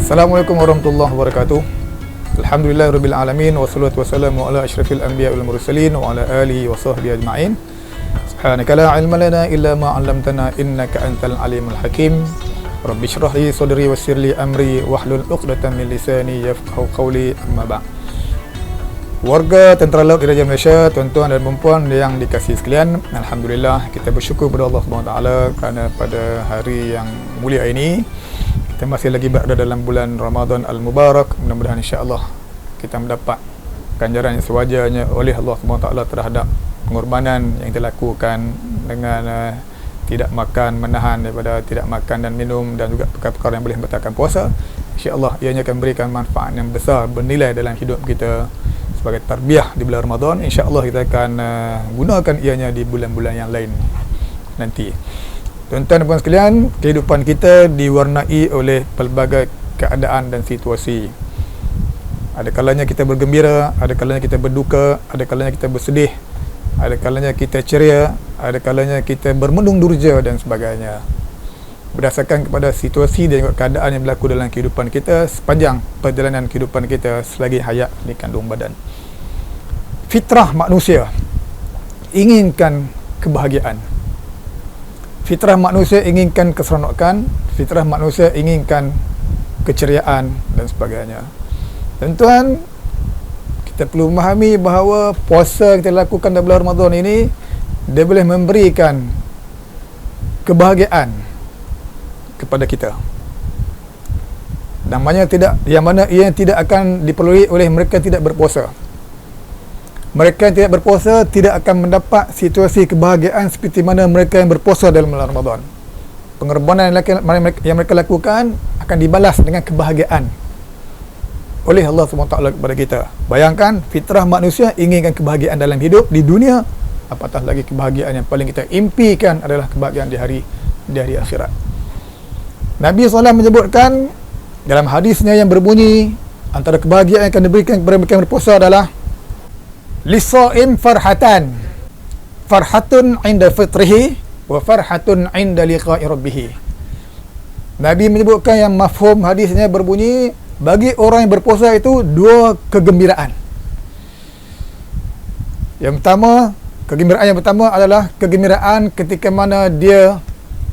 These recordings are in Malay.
Assalamualaikum warahmatullahi wabarakatuh. Alhamdulillahirabbil alamin wassalatu wassalamu ala asyrafil anbiya'i wal mursalin wa ala alihi wa sahbihi ajma'in. Subhanaka la ilma lana illa ma 'allamtana innaka antal alimul hakim. Rabbi shrah li sadri wassir li amri wahlul 'uqdatam min lisani yafqahu qawli, amma ba'd. Warga Tentera Laut Diraja Malaysia, tuan-tuan dan puan yang dikasihi sekalian, alhamdulillah kita bersyukur kepada Allah Subhanahu Wa Taala kerana pada hari yang mulia ini kita masih lagi berada dalam bulan Ramadan Al-Mubarak. Mudah-mudahan insya-Allah kita mendapat ganjaran yang sewajarnya oleh Allah Subhanahu Wa Taala terhadap pengorbanan yang kita lakukan dengan tidak makan, menahan daripada tidak makan dan minum, dan juga perkara-perkara yang boleh membatalkan puasa. Insya-Allah ianya akan memberikan manfaat yang besar bernilai dalam hidup kita sebagai tarbiyah di bulan Ramadan. InsyaAllah kita akan gunakan ianya di bulan-bulan yang lain nanti. Tuan-tuan dan puan sekalian, kehidupan kita diwarnai oleh pelbagai keadaan dan situasi. Ada kalanya kita bergembira, ada kalanya kita berduka, ada kalanya kita bersedih, ada kalanya kita ceria, ada kalanya kita bermendung durja dan sebagainya. Berdasarkan kepada situasi dan keadaan yang berlaku dalam kehidupan kita sepanjang perjalanan kehidupan kita selagi hayat di kandung badan. Fitrah manusia inginkan kebahagiaan. Fitrah manusia inginkan keseronokan, fitrah manusia inginkan keceriaan dan sebagainya. Tuan-tuan, kita perlu memahami bahawa puasa yang kita lakukan dalam bulan Ramadan ini dia boleh memberikan kebahagiaan kepada kita. Namanya tidak, yang mana ia tidak akan diperoleh oleh mereka yang tidak berpuasa. Mereka yang tidak berpuasa tidak akan mendapat situasi kebahagiaan seperti mana mereka yang berpuasa dalam bulan Ramadan. Pengorbanan yang mereka lakukan akan dibalas dengan kebahagiaan oleh Allah SWT kepada kita. Bayangkan, fitrah manusia inginkan kebahagiaan dalam hidup di dunia, apatah lagi kebahagiaan yang paling kita impikan adalah kebahagiaan di hari akhirat. Nabi SAW menyebutkan dalam hadisnya yang berbunyi, antara kebahagiaan yang akan diberikan kepada mereka yang berpuasa adalah Lisa'im farhatun 'inda fitrihi wa farhatun 'inda liqa'i rabbih. Nabi menyebutkan yang mafhum hadisnya berbunyi, bagi orang yang berpuasa itu dua kegembiraan. Kegembiraan yang pertama adalah kegembiraan ketika mana dia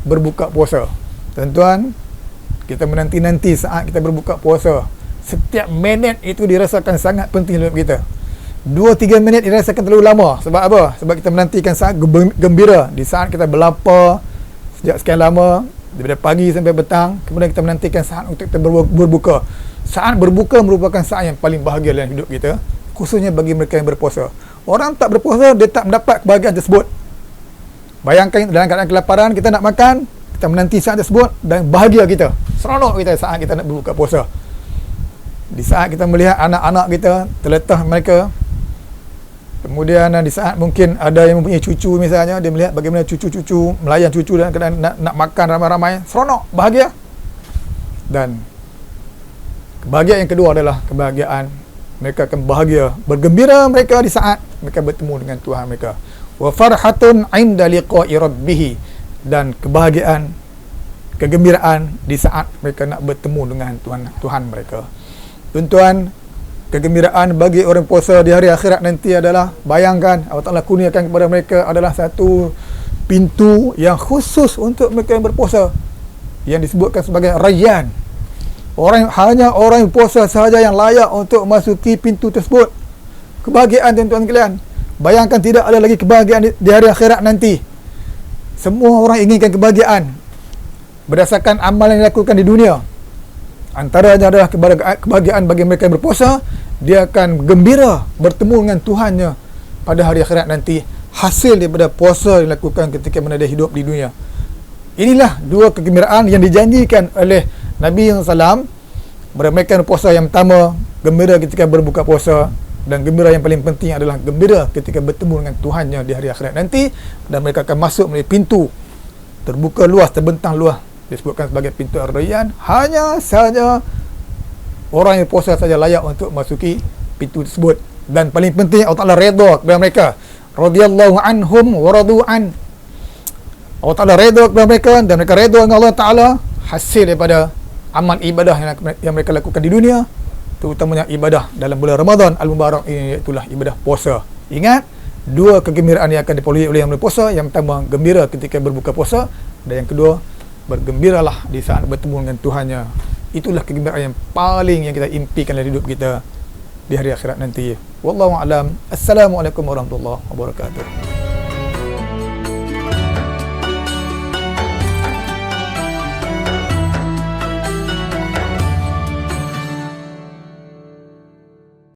berbuka puasa. Tuan-tuan, kita menanti-nanti saat kita berbuka puasa. Setiap minit itu dirasakan sangat penting dalam kita. 2-3 minit dirasakan terlalu lama. Sebab apa? Sebab kita menantikan saat gembira. Di saat kita berlapar sejak sekian lama, daripada pagi sampai petang, kemudian kita menantikan saat untuk kita berbuka. Saat berbuka merupakan saat yang paling bahagia dalam hidup kita, khususnya bagi mereka yang berpuasa. Orang tak berpuasa, dia tak mendapat kebahagiaan tersebut. Bayangkan dalam keadaan kelaparan, kita nak makan, kita menanti saat tersebut dan bahagia kita, seronok kita saat kita nak berbuka puasa. Di saat kita melihat anak-anak kita terletah mereka, kemudian di saat mungkin ada yang mempunyai cucu misalnya, dia melihat bagaimana cucu-cucu melayan cucu dalam keadaan nak makan ramai-ramai, seronok, bahagia. Dan kebahagiaan yang kedua adalah kebahagiaan mereka akan bahagia, bergembira mereka di saat mereka bertemu dengan Tuhan mereka. Wa farhatun 'inda liqa'i rabbih, dan kebahagiaan, kegembiraan di saat mereka nak bertemu dengan Tuhan mereka. Tuan-tuan, kegembiraan bagi orang puasa di hari akhirat nanti adalah, bayangkan Allah Ta'ala kurniakan kepada mereka adalah satu pintu yang khusus untuk mereka yang berpuasa, yang disebutkan sebagai Rayyan. Hanya orang yang puasa sahaja yang layak untuk masuki pintu tersebut. Kebahagiaan, tuan-tuan sekalian. Bayangkan tidak ada lagi kebahagiaan di hari akhirat nanti. Semua orang inginkan kebahagiaan berdasarkan amal yang dilakukan di dunia. Antaranya adalah kebahagiaan bagi mereka yang berpuasa. Dia akan gembira bertemu dengan Tuhannya pada hari akhirat nanti, hasil daripada puasa yang dilakukan ketika mana dia hidup di dunia. Inilah dua kegembiraan yang dijanjikan oleh Nabi SAW kepada mereka yang berpuasa. Yang pertama, gembira ketika berbuka puasa, dan gembira yang paling penting adalah gembira ketika bertemu dengan Tuhannya di hari akhirat nanti, dan mereka akan masuk melalui pintu terbuka luas, terbentang luas, disebutkan sebagai pintu Ar-Rayyan. Hanya sahaja orang yang puasa saja layak untuk masuki pintu tersebut. Dan paling penting, Allah Ta'ala redha kepada mereka. Radiyallahu anhum wa radu'an. Allah Ta'ala redha kepada mereka dan mereka redha dengan Allah Ta'ala, hasil daripada amal ibadah yang mereka lakukan di dunia, terutamanya ibadah dalam bulan Ramadan Al-Mubarak ini, itulah ibadah puasa. Ingat, dua kegembiraan yang akan diperolehi oleh yang berpuasa. Yang pertama, gembira ketika berbuka puasa, dan yang kedua, bergembiralah di saat bertemu dengan Tuhannya. Itulah kegembiraan yang paling yang kita impikan dalam hidup kita di hari akhirat nanti. Wallahu a'lam. Assalamualaikum warahmatullahi wabarakatuh.